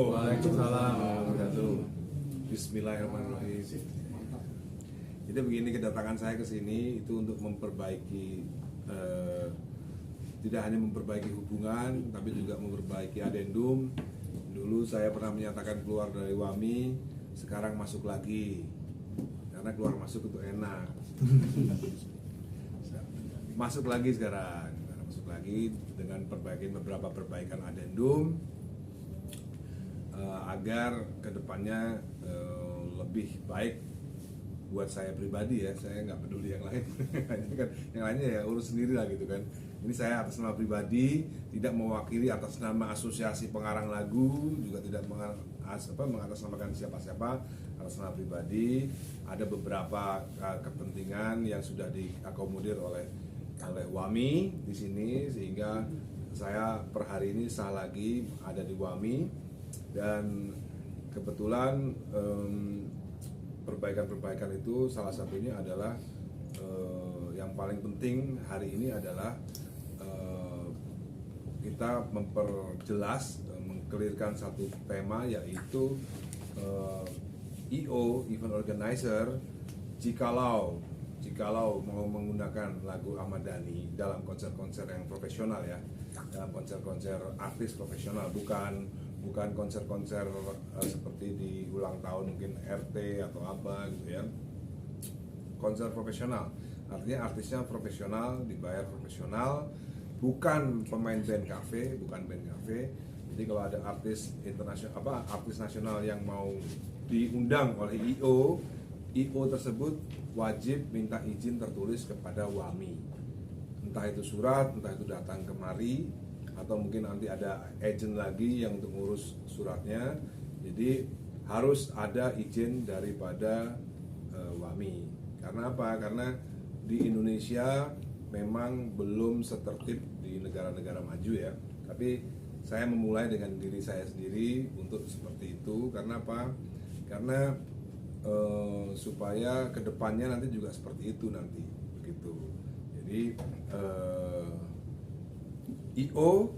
Assalamualaikum. Waalaikumsalam warahmatullahi. Bismillahirrahmanirrahim. Jadi begini, kedatangan saya ke sini itu untuk memperbaiki tidak hanya memperbaiki hubungan, tapi juga memperbaiki adendum. Dulu saya pernah menyatakan keluar dari WAMI, sekarang masuk lagi. Karena keluar masuk itu enak. Masuk lagi sekarang, masuk lagi dengan beberapa perbaikan adendum agar kedepannya lebih baik buat saya pribadi ya. Saya nggak peduli yang lain. Yang lainnya ya urus sendiri lah gitu kan. Ini saya atas nama pribadi, tidak mewakili atas nama asosiasi pengarang lagu, juga tidak mengatasnamakan siapa-siapa. Atas nama pribadi ada beberapa kepentingan yang sudah diakomodir oleh WAMI di sini, sehingga saya per hari ini sah lagi ada di WAMI. Dan kebetulan perbaikan-perbaikan itu salah satunya adalah yang paling penting hari ini adalah kita memperjelas, mengkelirkan satu tema, yaitu EO, event organizer, jikalau mau menggunakan lagu Ahmad Dhani dalam konser-konser yang profesional ya, dalam konser-konser artis profesional, bukan konser-konser seperti di ulang tahun mungkin RT atau apa gitu ya. Konser profesional, artinya artisnya profesional, dibayar profesional, bukan pemain band cafe, bukan band cafe. Jadi kalau ada artis internasional, artis nasional yang mau diundang oleh IO tersebut wajib minta izin tertulis kepada WAMI. Entah itu surat, entah itu datang kemari, atau mungkin nanti ada agent lagi yang untuk ngurus suratnya. Jadi harus ada izin daripada WAMI. Karena apa? Karena di Indonesia memang belum setertib di negara-negara maju ya. Tapi saya memulai dengan diri saya sendiri untuk seperti itu. Karena apa? Karena supaya kedepannya nanti juga seperti itu nanti begitu. Jadi IO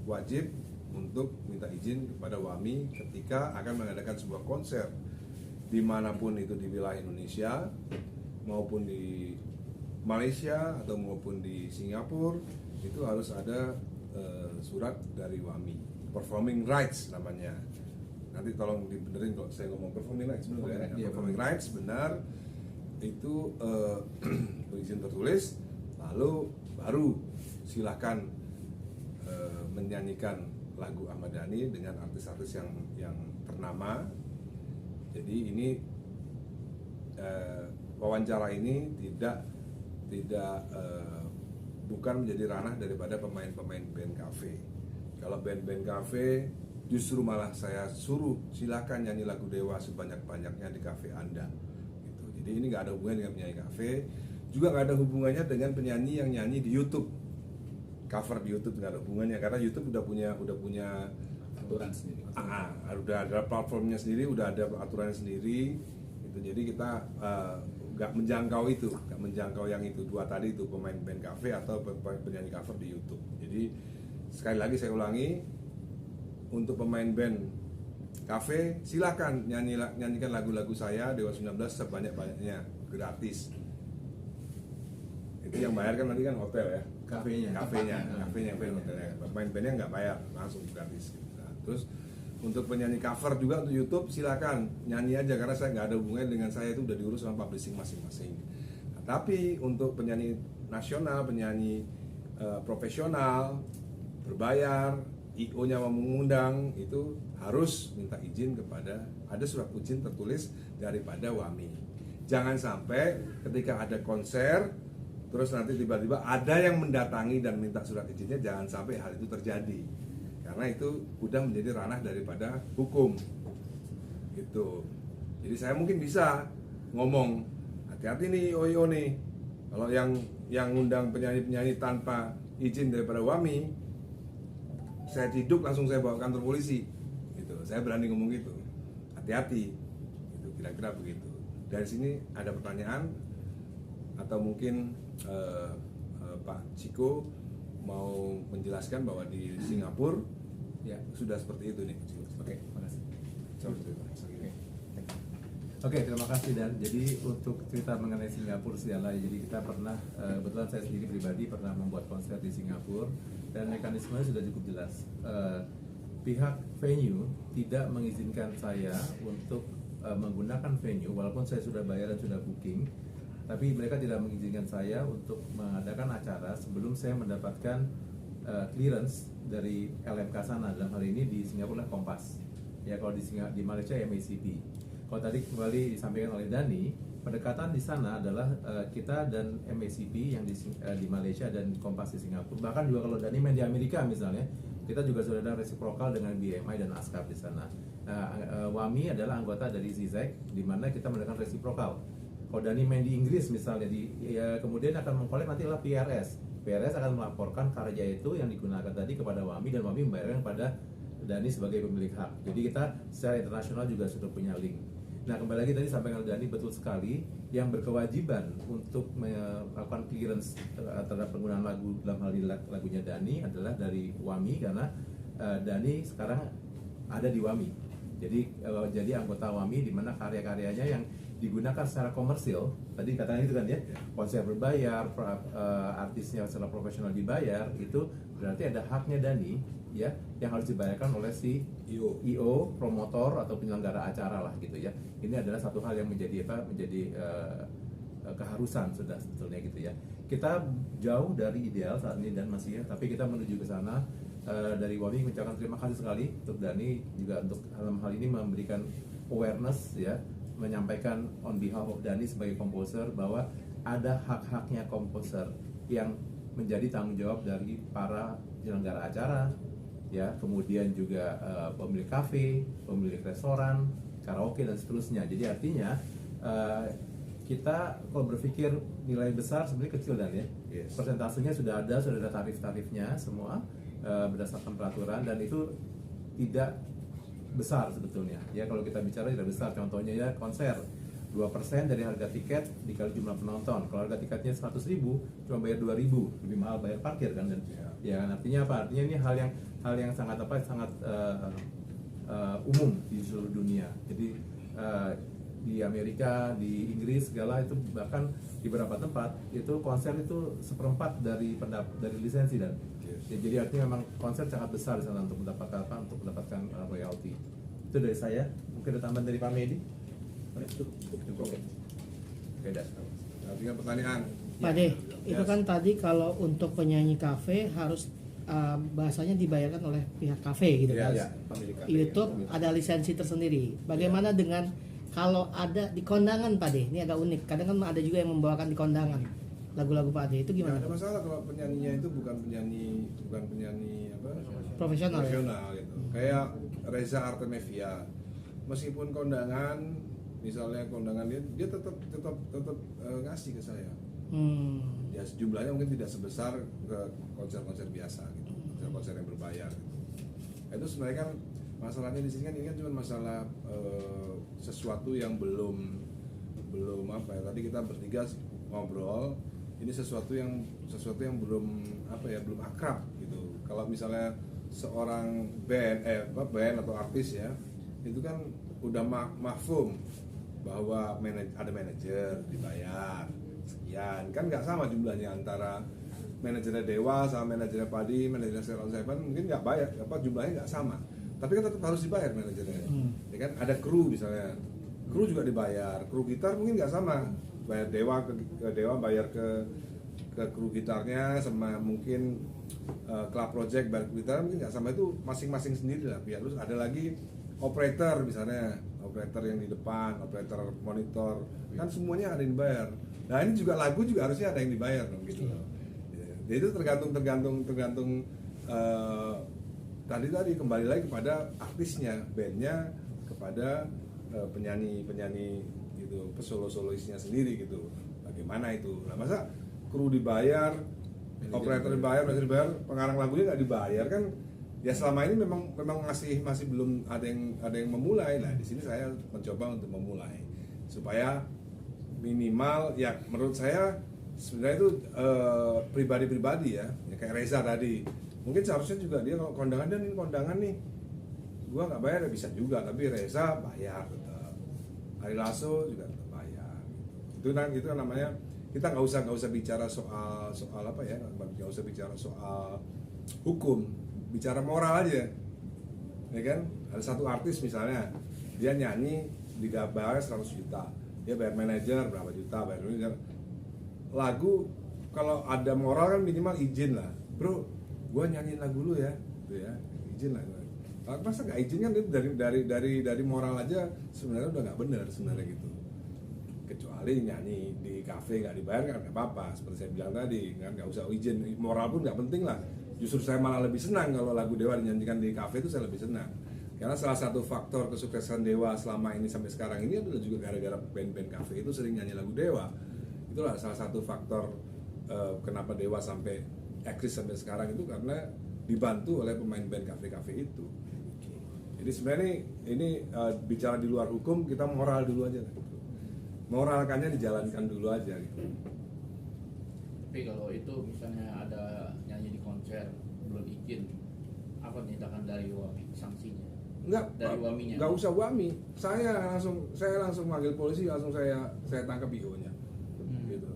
wajib untuk minta izin kepada WAMI ketika akan mengadakan sebuah konser dimanapun itu di wilayah Indonesia maupun di Malaysia atau maupun di Singapura. Itu harus ada surat dari WAMI, performing rights namanya. Nanti tolong dibenerin kalau saya ngomong performing rights benar ya. Performing rights benar itu izin tertulis, lalu baru silakan menyanyikan lagu Ahmad Dhani dengan artis-artis yang ternama. Jadi ini wawancara ini bukan menjadi ranah daripada pemain-pemain band cafe. Kalau band-band cafe justru malah saya suruh silakan nyanyi lagu Dewa sebanyak-banyaknya di kafe Anda gitu. Jadi ini nggak ada hubungannya dengan penyanyi kafe, juga nggak ada hubungannya dengan penyanyi yang nyanyi di YouTube, cover di YouTube, nggak ada hubungannya, karena YouTube udah punya Aturan sendiri. Udah ada platformnya sendiri, udah ada aturannya sendiri gitu. Jadi kita nggak menjangkau yang itu dua tadi, itu pemain band cafe atau penyanyi cover di YouTube. Jadi sekali lagi saya ulangi, untuk pemain band cafe silakan nyanyikan lagu-lagu saya Dewa 19 sebanyak-banyaknya, gratis. Itu yang bayar kan nanti kan hotel ya, kafenya hotelnya. Pemain bandnya nggak bayar, langsung gratis. Nah, terus untuk penyanyi cover juga untuk YouTube silakan nyanyi aja, karena saya nggak ada hubungan dengan saya, itu udah diurus sama publishing masing-masing. Nah, tapi untuk penyanyi nasional, penyanyi profesional berbayar, IO-nya mau mengundang, itu harus minta izin kepada, ada surat izin tertulis daripada WAMI. Jangan sampai ketika ada konser terus nanti tiba-tiba ada yang mendatangi dan minta surat izinnya, jangan sampai hal itu terjadi. Karena itu udah menjadi ranah daripada hukum. Gitu. Jadi saya mungkin bisa ngomong, hati-hati nih IO nih. Kalau yang ngundang penyanyi-penyanyi tanpa izin daripada WAMI, saya ciduk, langsung saya bawa kantor polisi gitu. Saya berani ngomong gitu, hati-hati itu, kira-kira begitu. Dari sini ada pertanyaan atau mungkin Pak Ciko mau menjelaskan bahwa di Singapura ya sudah seperti itu nih. Oke, makasih. Oke, terima kasih. Dan jadi untuk cerita mengenai Singapura segala, jadi kita pernah kebetulan saya sendiri pribadi pernah membuat konser di Singapura dan mekanismenya sudah cukup jelas. Pihak venue tidak mengizinkan saya untuk menggunakan venue walaupun saya sudah bayar dan sudah booking, tapi mereka tidak mengizinkan saya untuk mengadakan acara sebelum saya mendapatkan clearance dari LMK sana. Dalam hal ini di Singapura Kompas. Ya, kalau di Malaysia MACP. Kalau tadi kembali disampaikan oleh Dani, pendekatan di sana adalah kita dan MACP yang di Malaysia dan Kompas di Singapura. Bahkan juga kalau Dani main di Amerika misalnya, kita juga sudah ada resiprokal dengan BMI dan ASCAP di sana. WAMI adalah anggota dari ZIZAC, di mana kita melakukan resiprokal. Kalau Dani main di Inggris misalnya, kemudian akan mengkolek nanti adalah PRS. PRS akan melaporkan karya itu yang digunakan tadi kepada WAMI dan WAMI membayarkan kepada Dani sebagai pemilik hak. Jadi kita secara internasional juga sudah punya link. Nah, kembali lagi tadi sampaikan Dani betul sekali, yang berkewajiban untuk melakukan clearance terhadap penggunaan lagu dalam hal ini lagunya Dani adalah dari WAMI, karena Dani sekarang ada di WAMI. Jadi anggota WAMI di mana karya-karyanya yang digunakan secara komersil, tadi katanya itu kan ya, konser berbayar, artisnya secara profesional dibayar, itu berarti ada haknya Dani ya, yang harus dibayarkan oleh si IO, promotor atau penyelenggara acara lah gitu ya. Ini adalah satu hal yang menjadi keharusan sudah sebetulnya gitu ya. Kita jauh dari ideal saat ini dan masih ya, tapi kita menuju ke sana. Dari WAMI mengucapkan terima kasih sekali untuk Dani juga untuk dalam hal ini memberikan awareness ya, menyampaikan on behalf of Dani sebagai komposer bahwa ada hak-haknya komposer yang menjadi tanggung jawab dari para penyelenggara acara ya, kemudian juga pemilik kafe, pemilik restoran, karaoke dan seterusnya. Jadi artinya kita kalau berpikir nilai besar sebenarnya kecil dan ya, persentasenya sudah ada tarif-tarifnya semua berdasarkan peraturan, dan itu tidak besar sebetulnya ya. Kalau kita bicara tidak besar, contohnya ya konser 2% dari harga tiket dikali jumlah penonton. Kalau harga tiketnya 100.000 cuma bayar 2.000, lebih mahal bayar parkir kan. Dan ya artinya apa? Artinya ini hal yang sangat umum di seluruh dunia. Jadi di Amerika, di Inggris segala itu, bahkan di beberapa tempat itu konser itu 1/4 dari lisensi. Dan ya, jadi artinya memang konser sangat besar di sana untuk mendapatkan royalti. Itu dari saya. Mungkin ada tambahan dari Pak Medi. Cukup. Oke, dah. Tinggal pertanyaan. Pak De, itu kan tadi kalau untuk penyanyi kafe harus bahasanya dibayarkan oleh pihak kafe gitu kan. Ya, pemilik kafe. YouTube ada lisensi tersendiri. Bagaimana dengan kalau ada di kondangan Pak De? Ini agak unik. Kadang kan ada juga yang membawakan di kondangan lagu-lagu Pak De, itu gimana? Nggak ada masalah kalau penyanyinya itu bukan penyanyi apa? Profesional ya? Gitu. Kayak Reza Artemevia. Meskipun kondangan, misalnya kondangan dia tetap ngasih ke saya. Ya jumlahnya mungkin tidak sebesar ke konser-konser biasa gitu, konser-konser yang berbayar gitu. Itu sebenarnya kan masalahnya di sini kan, ini kan cuma masalah sesuatu yang belum apa ya, tadi kita bertiga ngobrol, ini sesuatu yang belum belum akrab gitu. Kalau misalnya seorang band atau artis ya, itu kan udah mafhum bahwa ada manajer dibayar sekian, kan nggak sama jumlahnya antara manajernya Dewa sama manajernya Padi, manajernya Sheila on Seven, mungkin nggak bayar, jumlahnya nggak sama, tapi kan tetap harus dibayar manajernya. Ya kan, ada kru misalnya, kru juga dibayar, kru gitar mungkin nggak sama, bayar Dewa ke Dewa, bayar ke kru gitarnya, sama mungkin Club Project bayar kru gitar mungkin nggak sama, itu masing-masing sendiri lah. Terus ada lagi operator misalnya, operator yang di depan, operator monitor, kan semuanya ada yang dibayar. Nah ini juga lagu juga harusnya ada yang dibayar dong gitu loh. Jadi itu tergantung tadi kembali lagi kepada artisnya, bandnya, kepada penyanyi gitu, soloisnya sendiri gitu. Bagaimana itu? Nah masa kru dibayar, operator dibayar, manajer dibayar, pengarang lagunya nggak dibayar kan? Ya selama ini memang masih belum ada yang memulai. Nah di sini saya mencoba untuk memulai supaya minimal ya, menurut saya sebenarnya itu pribadi ya kayak Reza tadi, mungkin seharusnya juga dia kalau kondangan, dan ini kondangan nih gua nggak bayar ya bisa juga, tapi Reza bayar tetap, Ari Lasso juga tetap bayar. Itu kan namanya, kita nggak usah bicara soal apa ya, nggak usah bicara soal hukum, bicara moral aja, ya kan? Ada satu artis misalnya, dia nyanyi dibayar 100 juta, dia bayar manajer berapa juta, bayar manajer. Lagu kalau ada moral kan minimal izin lah, bro, gua nyanyiin lagu lu ya, gitu ya, izin lah. Masa nggak izin kan, itu dari moral aja sebenarnya udah nggak benar sebenarnya gitu. Kecuali nyanyi di kafe nggak dibayar kan nggak apa-apa, seperti saya bilang tadi kan, nggak usah izin, moral pun nggak penting lah. Justru saya malah lebih senang kalau lagu Dewa dinyanyikan di kafe, itu saya lebih senang. Karena salah satu faktor kesuksesan Dewa selama ini sampai sekarang ini adalah juga gara-gara band-band kafe itu sering nyanyi lagu Dewa. Itulah salah satu faktor kenapa Dewa sampai eksis sampai sekarang itu, karena dibantu oleh pemain band kafe-kafe itu. Jadi sebenarnya ini bicara di luar hukum, kita moral dulu aja lah. Moralkannya dijalankan dulu aja gitu. Tapi kalau itu misalnya ada nyanyi di konser belum izin, apa tindakan dari WAMI, sanksinya? Dari WAMI-nya? Nggak usah WAMI. Saya langsung manggil polisi, langsung saya tangkap IO-nya. Gitu.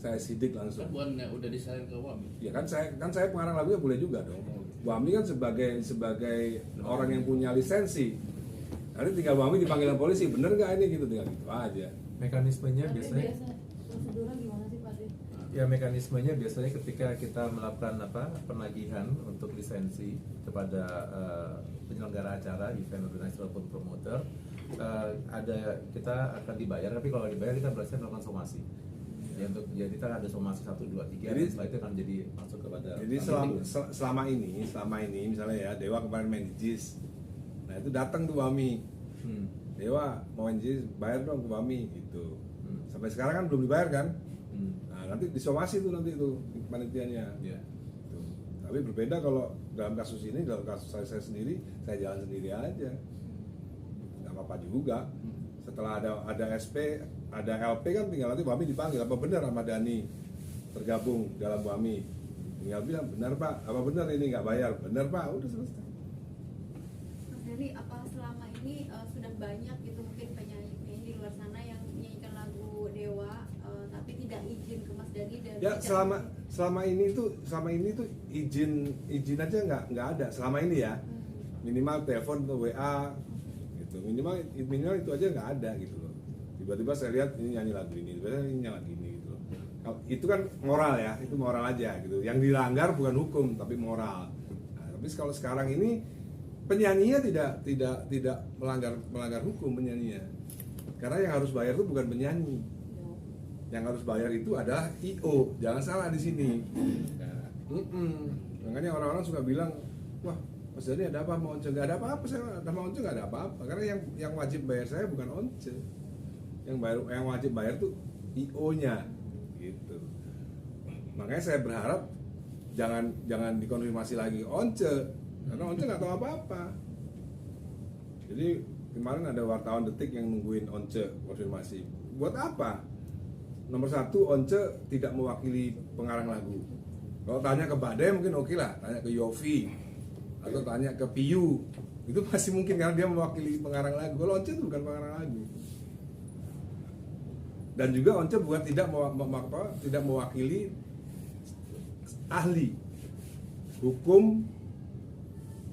Saya sidik langsung. Kan bukannya udah disaring ke WAMI? Ya kan saya pengarang lagunya boleh juga dong. WAMI kan sebagai orang yang punya lisensi. Nanti tinggal WAMI dipanggil polisi, bener nggak ini gitu, tinggal gitu aja. Mekanismenya Tapi biasanya prosedurnya gimana sih Pak? ya mekanismenya biasanya ketika kita melakukan penagihan untuk lisensi kepada penyelenggara acara, event organizer ataupun promoter, kita akan dibayar, tapi kalau dibayar kita berhasil melakukan somasi. Ya, jadi kita ada somasi 1, 2, 3, Jadi, dan setelah itu akan jadi masuk kepada. Jadi selama ini misalnya ya, Dewa kemarin main di JIS. Nah itu datang tuh WAMI. Dewa mau main JIS, bayar dong ke WAMI gitu. Sampai sekarang kan belum dibayar kan? Nah nanti disomasi tuh nanti itu panitianya. Yeah. Tuh. Tapi berbeda kalau dalam kasus ini, dalam kasus saya sendiri, saya jalan sendiri aja. Nggak apa-apa juga. Setelah ada SP, ada LP kan, tinggal nanti WAMI dipanggil, apa benar Ahmad Dhani tergabung dalam WAMI? Tinggal bilang, benar Pak, apa benar ini nggak bayar? Benar Pak, udah selesai. Mas Dhani, apa selama ini sudah banyak gitu mungkin penyanyi di luar sana yang menyanyikan lagu Dewa tapi tidak izin ke Mas Dhani dan Ya selama ini tuh izin aja nggak ada selama ini ya. Minimal telepon atau WA gitu, minimal itu aja nggak ada gitu loh. Tiba-tiba saya lihat ini nyanyi lagu ini, tiba-tiba ini nyanyi lagu ini gitu loh. Itu kan moral ya, itu moral aja gitu. Yang dilanggar bukan hukum tapi moral. Nah, tapi kalau sekarang ini penyanyinya tidak melanggar hukum penyanyinya. Karena yang harus bayar itu bukan penyanyi. Yang harus bayar itu adalah IO. Jangan salah di sini. Makanya orang-orang suka bilang, wah Mas Dhani ada apa sama Once? Gak ada apa-apa, saya sama Once gak ada apa-apa. Karena yang wajib bayar saya bukan Once. Yang wajib bayar tuh IO-nya gitu. Makanya saya berharap jangan dikonfirmasi lagi Once, karena Once nggak tahu apa-apa. Jadi kemarin ada wartawan Detik yang nungguin Once konfirmasi. Buat apa? Nomor 1, Once tidak mewakili pengarang lagu. Kalau tanya ke Bade mungkin oke lah, tanya ke Yofi atau tanya ke Piyu, itu masih mungkin karena dia mewakili pengarang lagu. Kalau Once itu bukan pengarang lagu. Dan juga Once bukan tidak mewakili ahli hukum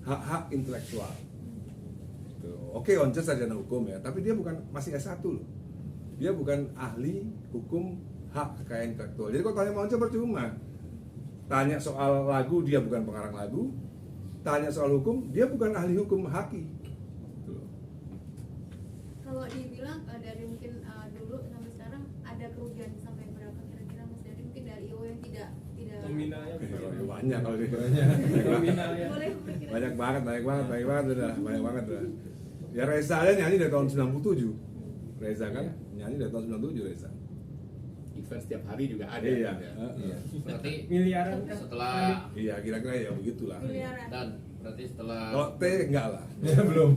hak-hak intelektual. Oke, Once sarjana hukum ya, tapi dia bukan, masih S1 loh. Dia bukan ahli hukum hak kekayaan intelektual. Jadi kalau tanya sama Once percuma. Tanya soal lagu, dia bukan pengarang lagu. Tanya soal hukum, dia bukan ahli hukum haki. kalau dibilang dari mungkin dulu sampai sekarang ada kerugian sampai berapa kira-kira Mas Dhani, mungkin dari IO yang tidak Nominalnya Banyak kalau dia. nominalnya boleh kira-kira. Banyak banget udah. Ya Reza aja nyanyi dari tahun 97. Reza kan nyanyi dari tahun 97 Reza. Event setiap hari juga ada. Iya. Iya. Berarti miliaran kan setelah Iya, kira-kira ya begitulah. Miliaran. dan berarti setelah Kalau T enggak lah. Belum.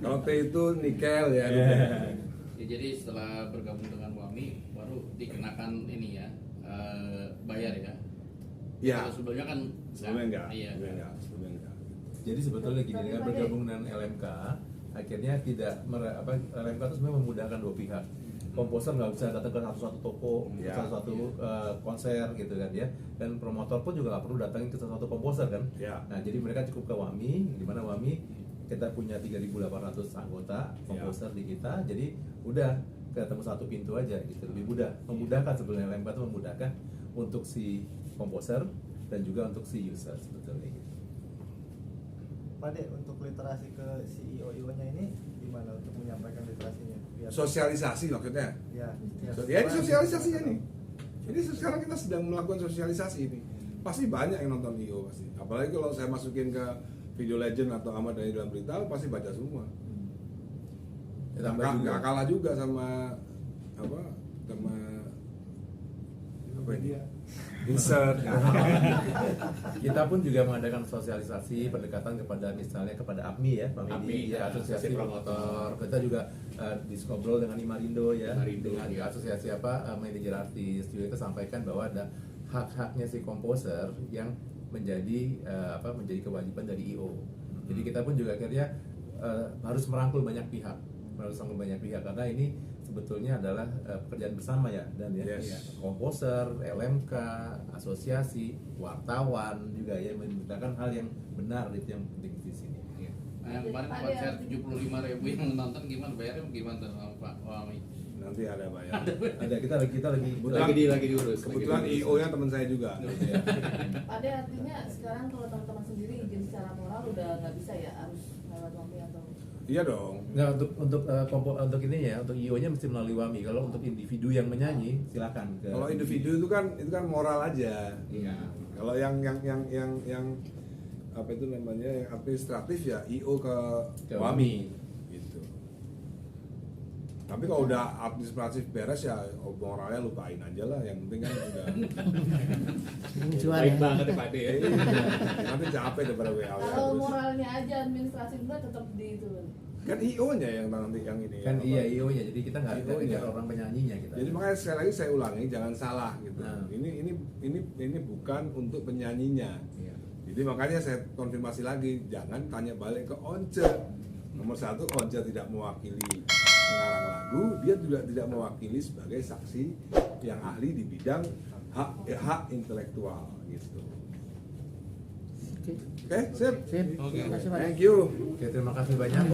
Kalau T itu nikel ya. ya, jadi setelah bergabung dengan WAMI baru dikenakan ini ya bayar ya. Iya. Kalau sebelumnya kan Sebelumnya enggak. Iya. Sebelumnya enggak. Jadi sebetulnya gini, dengan bergabung dengan LMK, akhirnya tidak LMK itu sebenarnya memudahkan dua pihak. Komposer nggak bisa datang ke satu-satu toko, satu-satu konser gitu kan ya, dan promotor pun juga nggak perlu datangin ke satu komposer kan. Nah jadi mereka cukup ke WAMI, di mana WAMI kita punya 3.800 anggota komposer di kita, jadi udah ketemu satu pintu aja gitu, lebih mudah, memudahkan sebenarnya. LMK itu memudahkan untuk si komposer dan juga untuk si user sebetulnya gitu. Pak De, untuk literasi ke CEO-nya ini gimana untuk menyampaikan literasinya? Sosialisasi maksudnya? Ya, Ya ini sosialisasinya nih. Ini sekarang kita sedang melakukan sosialisasi ini. Pasti banyak yang nonton IO pasti. Apalagi kalau saya masukin ke Video Legend atau Ahmad Dhani dalam berita, pasti baca semua. Nggak kalah juga sama ini? Insert. Kita pun juga mengadakan sosialisasi pendekatan kepada APMI ya, APMI, ya, asosiasi promotor. Kita juga diskobrol dengan Imarindo ya, dengan asosiasi manajer artis. Juga kita sampaikan bahwa ada hak-haknya si komposer yang menjadi kewajiban dari IO. Jadi kita pun juga akhirnya harus merangkul banyak pihak, karena ini sebetulnya adalah pekerjaan bersama ya, dan komposer, LMK, asosiasi, wartawan juga ya, menciptakan hal yang benar itu yang penting di sini. Nah, yang kemarin konser 75.000 yang nonton gimana, bayarnya gimana tuh Pak Wami? Nanti ada bayar. Ada kita lagi diurus. Kebetulan IO-nya teman saya juga. Ada artinya sekarang kalau teman-teman sendiri izin secara moral udah nggak bisa ya, harus lewat WAMI atau? Iya dong. Nggak, untuk ini ya, untuk IO-nya mesti melalui WAMI. Kalau untuk individu yang menyanyi silakan. Kalau individu itu kan moral aja. Iya. Kalau yang apa itu namanya, yang administratif ya IO ke WAMI gitu. Tapi kalau udah administratif beres ya moralnya lupain aja lah, yang penting kan udah Baik banget ya Pak De. nanti capek daripada WA. Kalau moralnya aja administrasi juga tetap di itu. Kan IO-nya yang nanti yang ini. Kan ya, iya IO-nya, jadi kita nggak IO-nya. ada orang penyanyinya kita. Jadi makanya sekali lagi saya ulangi, jangan salah gitu. Nah. Ini bukan untuk penyanyinya. Iya. Jadi makanya saya konfirmasi lagi, jangan tanya balik ke Once. Nomor satu, Once tidak mewakili pengarang lagu, dia juga tidak mewakili sebagai saksi yang ahli di bidang hak intelektual gitu. Oke, sip. Terima kasih Pak. Thank you. Oke, terima kasih banyak.